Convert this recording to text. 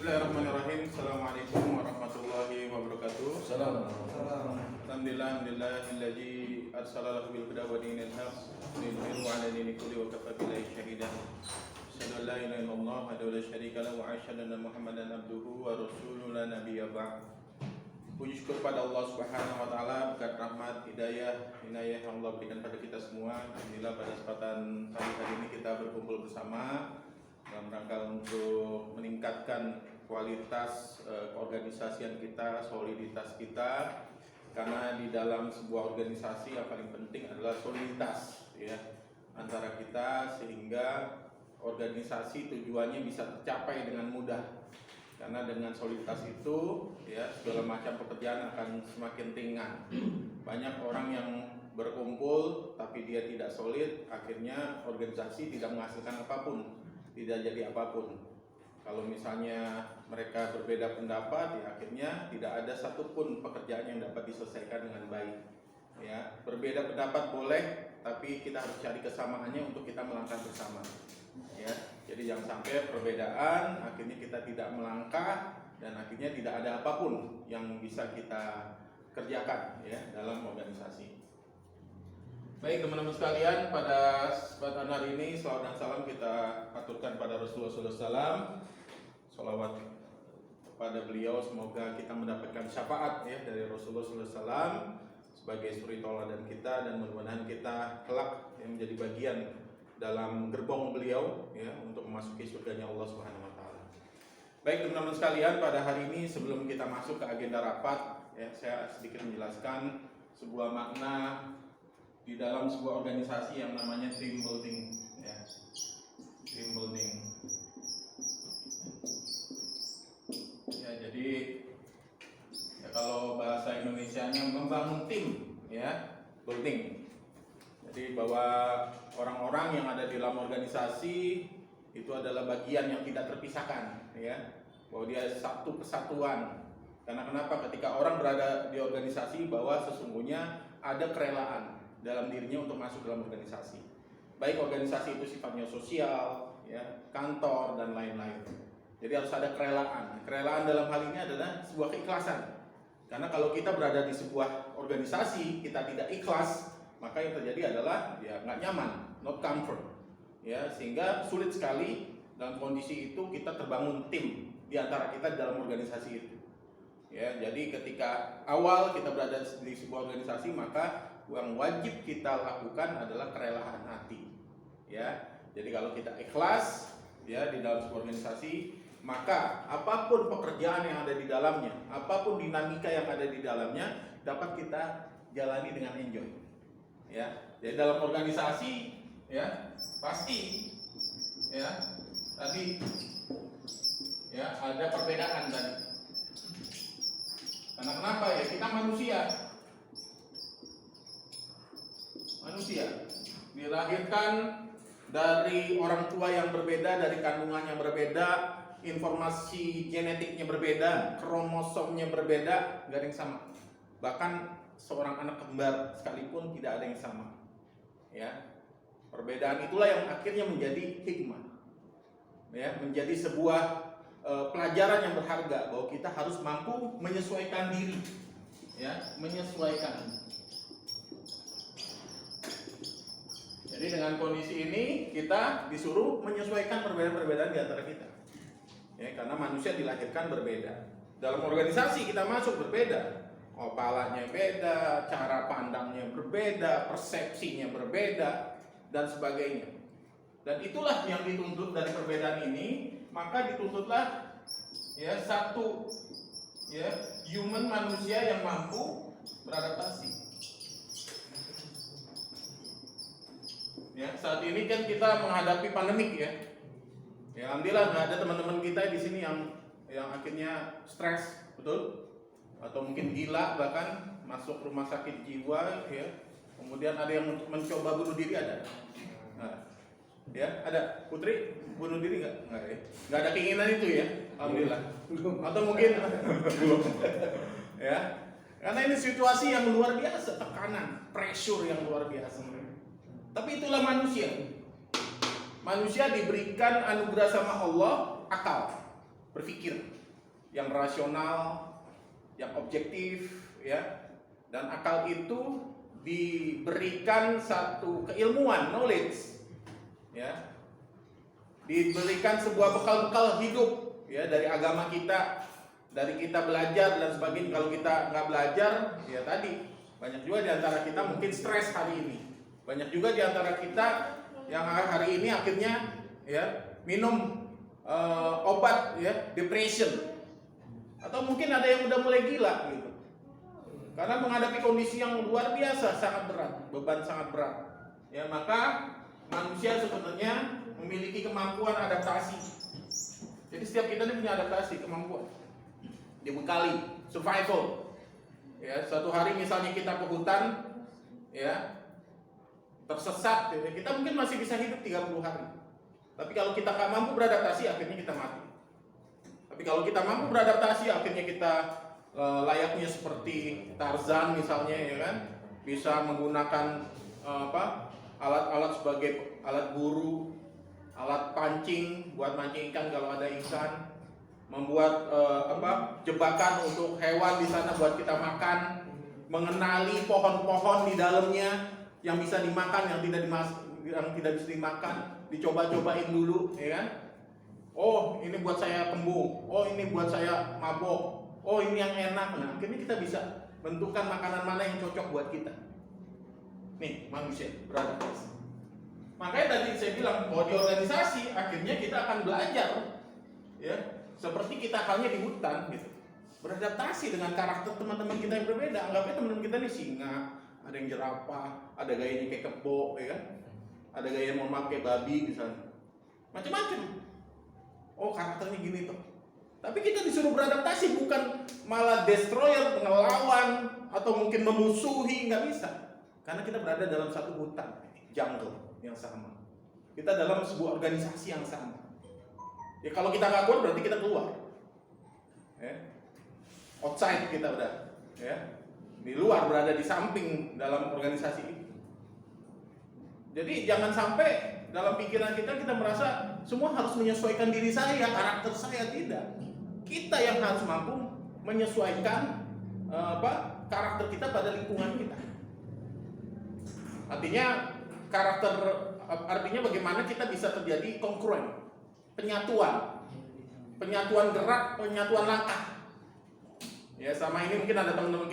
Bismillahirrahmanirrahim. Assalamualaikum warahmatullahi wabarakatuh. Alhamdulillahilladzi arsala lahu bil huda wa dinil haq liyudhhirahu 'ala dini kulli wa kafa billahi shahidan. Asyhadu an la ilaha illallah wa la syarika lahu wa asyhadu anna Muhammadan abduhu wa rasuluhu la nabiyya ba'd. Puji syukur pada Allah Subhanahu wa taala berkat rahmat, hidayah yang Allah berikan pada kita semua. Alhamdulillah pada kesempatan hari ini kita berkumpul bersama dalam rangka untuk meningkatkan kualitas keorganisasian kita, soliditas kita. Karena di dalam sebuah organisasi yang paling penting adalah soliditas ya antara kita, sehingga organisasi tujuannya bisa tercapai dengan mudah. Karena dengan soliditas itu ya segala macam pekerjaan akan semakin ringan. Banyak orang yang berkumpul tapi dia tidak solid, akhirnya organisasi tidak menghasilkan apapun, tidak jadi apapun. Kalau misalnya mereka berbeda pendapat, ya akhirnya tidak ada satupun pekerjaan yang dapat diselesaikan dengan baik. Ya, berbeda pendapat boleh, tapi kita harus cari kesamaannya untuk kita melangkah bersama. Ya, jadi jangan sampai perbedaan akhirnya kita tidak melangkah dan akhirnya tidak ada apapun yang bisa kita kerjakan ya dalam organisasi. Baik teman-teman sekalian, pada kesempatan hari ini salawat dan salam kita aturkan pada Rasulullah SAW. Salawat kepada beliau, semoga kita mendapatkan syafaat ya dari Rasulullah SAW sebagai suri tauladan kita, dan mudah-mudahan kita kelak yang menjadi bagian dalam gerbong beliau ya untuk memasuki surganya Allah Subhanahu wa taala. Baik teman-teman sekalian, pada hari ini sebelum kita masuk ke agenda rapat ya, saya sedikit menjelaskan sebuah makna di dalam sebuah organisasi yang namanya team building ya. Team building. Ya, jadi ya kalau bahasa Indonesianya membangun tim ya, building. Jadi bahwa orang-orang yang ada di dalam organisasi itu adalah bagian yang tidak terpisahkan ya. Bahwa dia satu kesatuan. Karena kenapa? Ketika orang berada di organisasi, bahwa sesungguhnya ada kerelaan dalam dirinya untuk masuk dalam organisasi. Baik organisasi itu sifatnya sosial, ya, kantor dan lain-lain. Jadi harus ada kerelaan. Kerelaan dalam hal ini adalah sebuah keikhlasan. Karena kalau kita berada di sebuah organisasi, kita tidak ikhlas, maka yang terjadi adalah ya nggak nyaman, not comfort. Ya, sehingga sulit sekali dalam kondisi itu kita terbangun tim di antara kita dalam organisasi itu. Ya, jadi ketika awal kita berada di sebuah organisasi, maka yang wajib kita lakukan adalah kerelaan hati. Ya, jadi kalau kita ikhlas ya di dalam sebuah organisasi, maka apapun pekerjaan yang ada di dalamnya, apapun dinamika yang ada di dalamnya dapat kita jalani dengan enjoy. Ya, jadi dalam organisasi ya pasti ya tadi ya ada perbedaan tadi. Karena kenapa ya, kita manusia dilahirkan dari orang tua yang berbeda, dari kandungan yang berbeda, informasi genetiknya berbeda, kromosomnya berbeda, gak ada yang sama. Bahkan seorang anak kembar sekalipun tidak ada yang sama. Ya, perbedaan itulah yang akhirnya menjadi hikmah. Ya, menjadi sebuah pelajaran yang berharga bahwa kita harus mampu menyesuaikan diri. Ya, menyesuaikan. Jadi dengan kondisi ini kita disuruh menyesuaikan perbedaan-perbedaan di antara kita. Ya, karena manusia dilahirkan berbeda. Dalam organisasi kita masuk berbeda. Kepalanya beda, cara pandangnya berbeda, persepsinya berbeda, dan sebagainya. Dan itulah yang dituntut dari perbedaan ini, maka dituntutlah ya satu ya human, manusia yang mampu beradaptasi. Ya, saat ini kan kita menghadapi pandemik ya. Ya, alhamdulillah nggak ada teman-teman kita di sini yang akhirnya stres, betul? Atau mungkin gila, bahkan masuk rumah sakit jiwa ya. Kemudian ada yang mencoba bunuh diri, ada. Nah, ya, ada. Putri bunuh diri nggak? Nggak ya. Nggak ada keinginan itu ya, alhamdulillah. Atau mungkin belum. Ya. Karena ini situasi yang luar biasa, tekanan, pressure yang luar biasa. Tapi itulah manusia. Manusia diberikan anugerah sama Allah akal. berpikir, yang rasional, yang objektif, ya. Dan akal itu diberikan satu keilmuan, knowledge, ya. Diberikan sebuah bekal-bekal hidup, ya, dari agama kita, dari kita belajar dan sebagainya. Kalau kita nggak belajar, ya tadi banyak juga di antara kita mungkin stres hari ini. Banyak juga di antara kita yang hari ini akhirnya, ya, minum obat, ya, depression. Atau mungkin ada yang udah mulai gila gitu. Karena menghadapi kondisi yang luar biasa, sangat berat, beban sangat berat. Ya, maka manusia sebenarnya memiliki kemampuan adaptasi. Jadi setiap kita ini punya adaptasi, kemampuan. Dibekali, survival. Ya, suatu hari misalnya kita ke hutan, ya, tersesat, ya, kita mungkin masih bisa hidup 30 hari. Tapi kalau kita nggak mampu beradaptasi, akhirnya kita mati. Tapi kalau kita mampu beradaptasi, akhirnya kita layaknya seperti Tarzan misalnya, ya kan, bisa menggunakan alat-alat sebagai alat buru, alat pancing buat mancing ikan kalau ada ikan, membuat jebakan untuk hewan di sana buat kita makan, mengenali pohon-pohon di dalamnya yang bisa dimakan, yang tidak bisa dimakan, dicoba-cobain dulu, ya kan. Oh, ini buat saya kembung. Oh, ini buat saya mabok. Oh, ini yang enak. Nah, akhirnya kita bisa bentukan makanan mana yang cocok buat kita. Nih, manusia beradaptasi. Makanya tadi saya bilang bahwa di organisasi akhirnya kita akan belajar, ya, seperti kita halnya di hutan gitu. Beradaptasi dengan karakter teman-teman kita yang berbeda. Anggapnya teman-teman kita ini singa, ada yang jerapah, ada gayanya kayak kebo, ya kan? Ada gaya yang mau pakai babi misalnya. Macam-macam. Oh, karakternya gini tuh. Tapi kita disuruh beradaptasi, bukan malah destroyer, ngelawan, atau mungkin memusuhi, nggak bisa. Karena kita berada dalam satu hutan, jungle yang sama. Kita dalam sebuah organisasi yang sama. Ya kalau kita nggak kuat berarti kita keluar. Ya. Outside kita udah, ya. Di luar, berada di samping dalam organisasi itu. Jadi jangan sampai dalam pikiran kita merasa semua harus menyesuaikan diri saya, karakter saya. Tidak. Kita yang harus mampu menyesuaikan karakter kita pada lingkungan kita. Artinya bagaimana kita bisa terjadi kongruen, penyatuan gerak, penyatuan langkah. Ya, sama ini mungkin ada teman-teman kita